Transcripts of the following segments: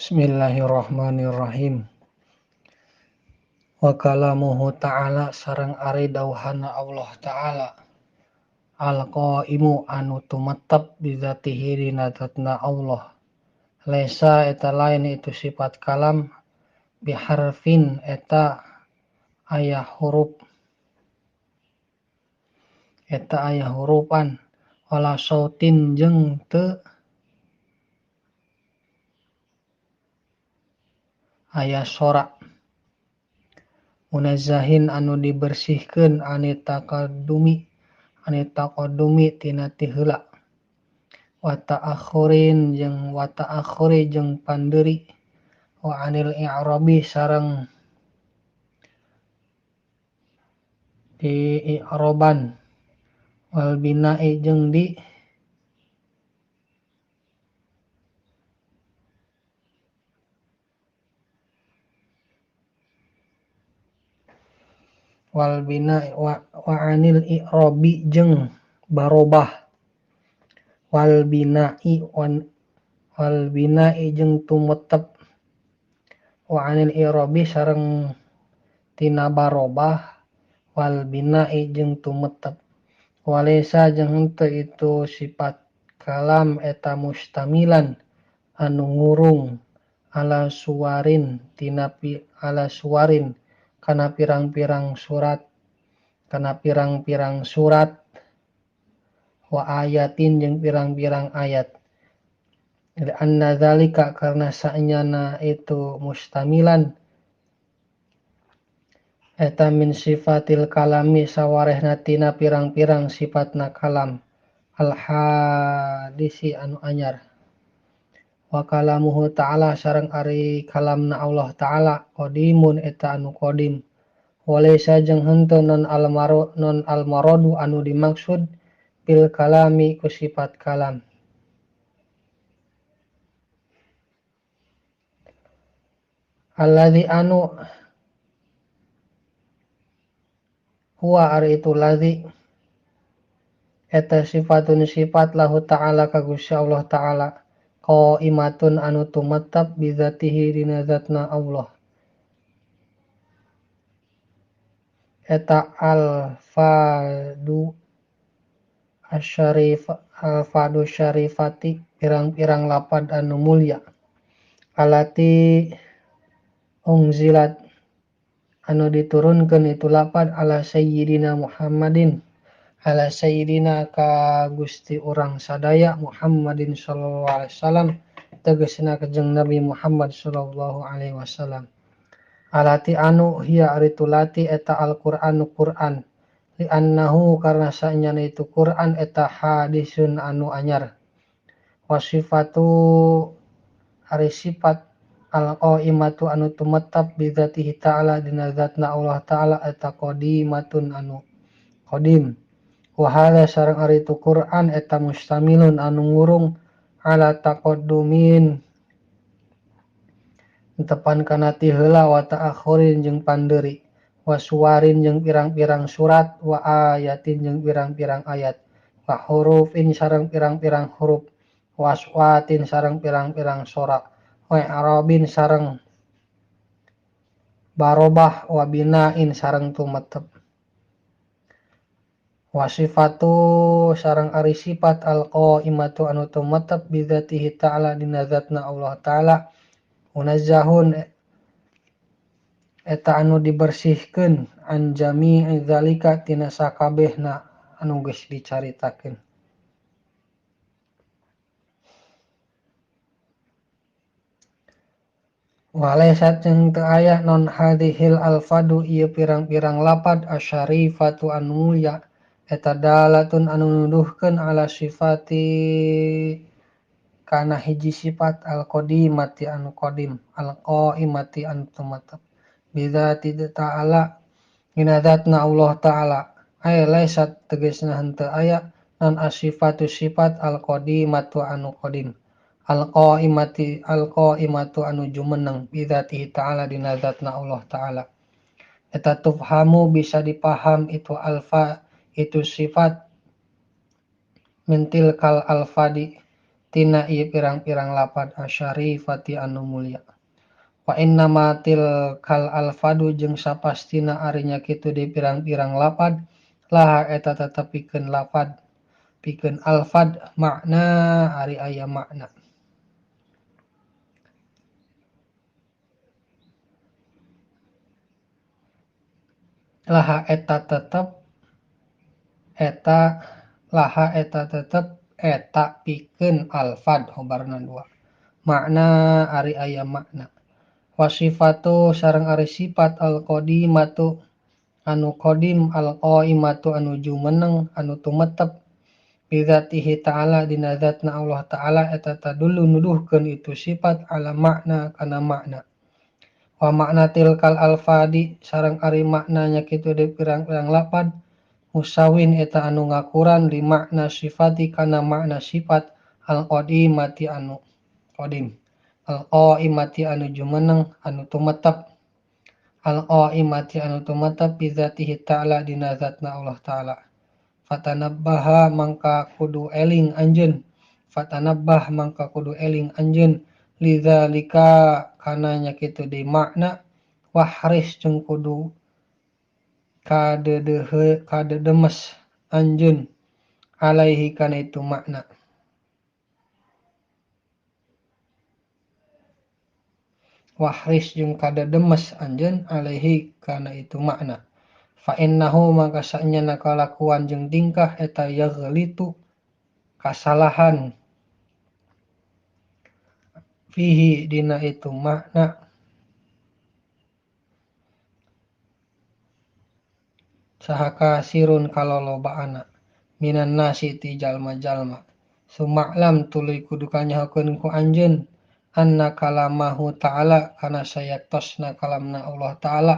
Bismillahirrahmanirrahim. Wa kalamuhu ta'ala sareng ari dauhana Allah ta'ala. Al-qaimu anu tumetep bizatihi dina zatna Allah. Laisa eta lain itu sifat kalam biharfin eta aya hurufan wala sautin jeung teu aya sora. Munazzahin anu dibersihkeun anita qadumi tina ti heula. Wa ta'akhuri jeung pandeuri. Wa anil i'rabi sareng di i'roban wal bina'i jeung di wal bina'i wa anil i'rabi jeung barobah wal bina'i jeung tumetep wa anil i'rabi sareng tina barobah wal bina'i jeung tumetep walaysa jeung henteu itu sifat kalam eta mustamilan anu ngurung ala suwarin kana pirang-pirang surat wa ayatin jeung pirang-pirang ayat. Anna dzalika karna sa'nyana itu mustamilan eta min sifatil kalami sawarehna tina pirang-pirang sifatna kalam al hadisi anu anyar. Wa kalamuhu ta'ala sareng ari kalamna Allah ta'ala qadimun eta anu qadim. Walaysa jeung henteu non al-maradu anu dimaksud bil kalami ku sifat kalam. Alladzi anu huwa ari itu ladzi eta sifatun sifat lahu ta'ala ka Gusti Allah ta'ala qaimatun anu tumetep bizatihi dina zatna Allah. Eta al-fadu syarifati pirang-pirang lapad anu mulya alati ungzilat anu diturunkeun itu lapad ala sayyidina Muhammadin ala sayyidina ka Gusti urang sadaya Muhammadin sallallahu alaihi wasallam tegasna kajeng Nabi Muhammad sallallahu alaihi wasallam. Alati anu hiya ari tulati eta Al-Qur'anu Qur'an li annahu karna sanyana itu Qur'an eta hadisun anu anyar. Wasifatu ari sifat al-qaimatu anu tumetep bizatihi ta'ala dina zatna Allah ta'ala eta qadimatun anu qadim. Wa hadza sareng ari itu Qur'an eta mustamilun anu ngurung ala taqaddumin tepan kana ti heula wa ta'akhurin jeung pandeuri wa suwarin jeung pirang-pirang surat wa ayatin jeung pirang-pirang ayat wa hurufin sareng pirang-pirang huruf wa aswatin sareng pirang-pirang sora wa arabin sareng barobah wa bina'in sareng tumetep wa sifatu sareng ari sifat al-qaimatu anu tumetep bizatihi ta'ala dina zatna Allah ta'ala munazzahun eta anu dibersihkeun an jami'i dzalika tina sakabehna anu geus dicaritakeun. Walaysat jeung teu aya non hadhil alfadu ieu pirang-pirang lapad asyarifatu anu mulya eta dalatun anu nuduhkeun ala sifati kana hiji sifat al-qadimati anu qadim al-qaimati anu tumetep bizati ta'ala dina zatna Allah ta'ala ay laysat tegasna henteu aya non asifatu sifat al-qadimatu anu qadim al-qaimatu anu jumeneng bizati ta'ala dina zatna Allah ta'ala eta tufhamu bisa dipaham itu alfa itu sifat mintil kal alfadi tina ieu pirang-pirang lapad asyarifati anu mulya. Wa innama tilkal alfadu jeung sapastina arinya kitu di pirang-pirang lapad laha eta tetep pikeun lapad pikeun alfad makna ari aya makna. Laha eta tetep eta laha eta tetep eta pikeun alfad hobarna dua. Makna ari aya makna. Wasifatu sareng ari sifat al-qadimatu anu qadim al-qaimatu anu jumeneng anu tumetep bidzatihi ta'ala dina zatna Allah ta'ala eta tadullu nuduhkeun itu sifat ala makna kana makna. Wa makna tilkal alfadi sareng ari maknanya kitu di pirang-pirang lapad musawin eta anu ngakuran li makna sifati kana makna sifat al-qadimati anu qadim al-qaimati anu jumeneng anu tumetep al-qaimati anu tumetep bidzatihi ta'ala dina zatna Allah ta'ala. Fatanabbaha mangka kudu eling anjeun fatanabbah mangka kudu eling anjeun lidzalika kana nya kitu di makna wahris jeung kudu kadedemes anjeun alaihi kana itu makna. Wahris jeung kadedemes anjeun alaihi kana itu makna. Fa innahu mangka sanyana kalakuan jeung tingkah eta yaghlitu kasalahan fihi dina itu makna sahaka sirun kalolobaana minan nasi ti jalma-jalma. Sumaklam tuluy kudu kanyahokeun ku anjeun anna kalamahu ta'ala kana sayaktosna kalamna Allah ta'ala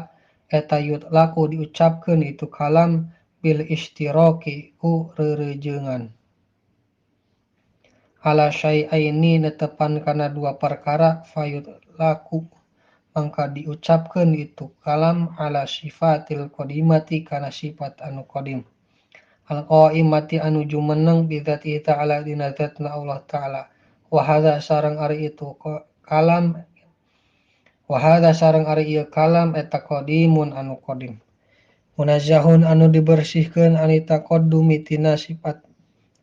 eta yutlaku diucapkeun itu kalam bil istiraki ku reureujeungan. Ala syai'aini netepan kana dua perkara fayutlaku mangka diucapkeun itu kalam ala sifatil qadimati kana sifat anu qadim al-qaimati anu jumeneng bidzati ta'ala dina zatna Allah ta'ala. Wa hadza sareng ari itu kalam wa hadza sareng ari ieu kalam eta qadimun anu qadim munazzahun anu dibersihkeun ani taqaddumi tina sifat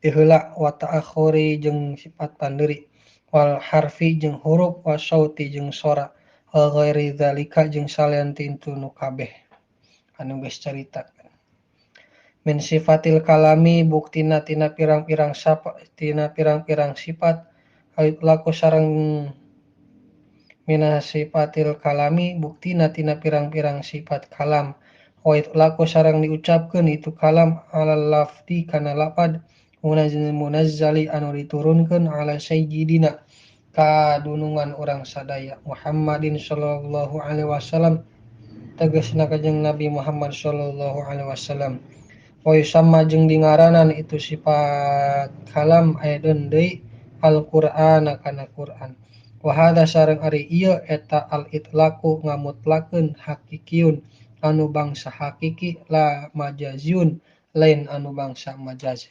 ti heula wa ta'akhuri jeung sifat pandeuri wal harfi jeung huruf wa sauti jeung sora wa ghairi dzalika jeung salian ti itu nu kabeh anu geus carita. Min sifatil kalami buktina tina pirang-pirang sifat laku sareng mina sifatil kalami buktina tina pirang-pirang sifat kalam wa laku sareng diucapkeun itu kalam alal lafdi kana lapad munazzali anu diturunkeun ala sayyidina kadunungan urang sadaya Muhammadin sallallahu alaihi wasallam tegasna kanjeng Nabi Muhammad sallallahu alaihi wasallam. Wa yusamma jeung dingaranan itu sifat kalam ayeuna deui Al-Qur'ana kana Qur'an. Wa hadza sareng ari ieu eta al-itlaqu ngamutlakeun hakikiyun anu bangsa hakiki la majaziun lain anu bangsa majaz.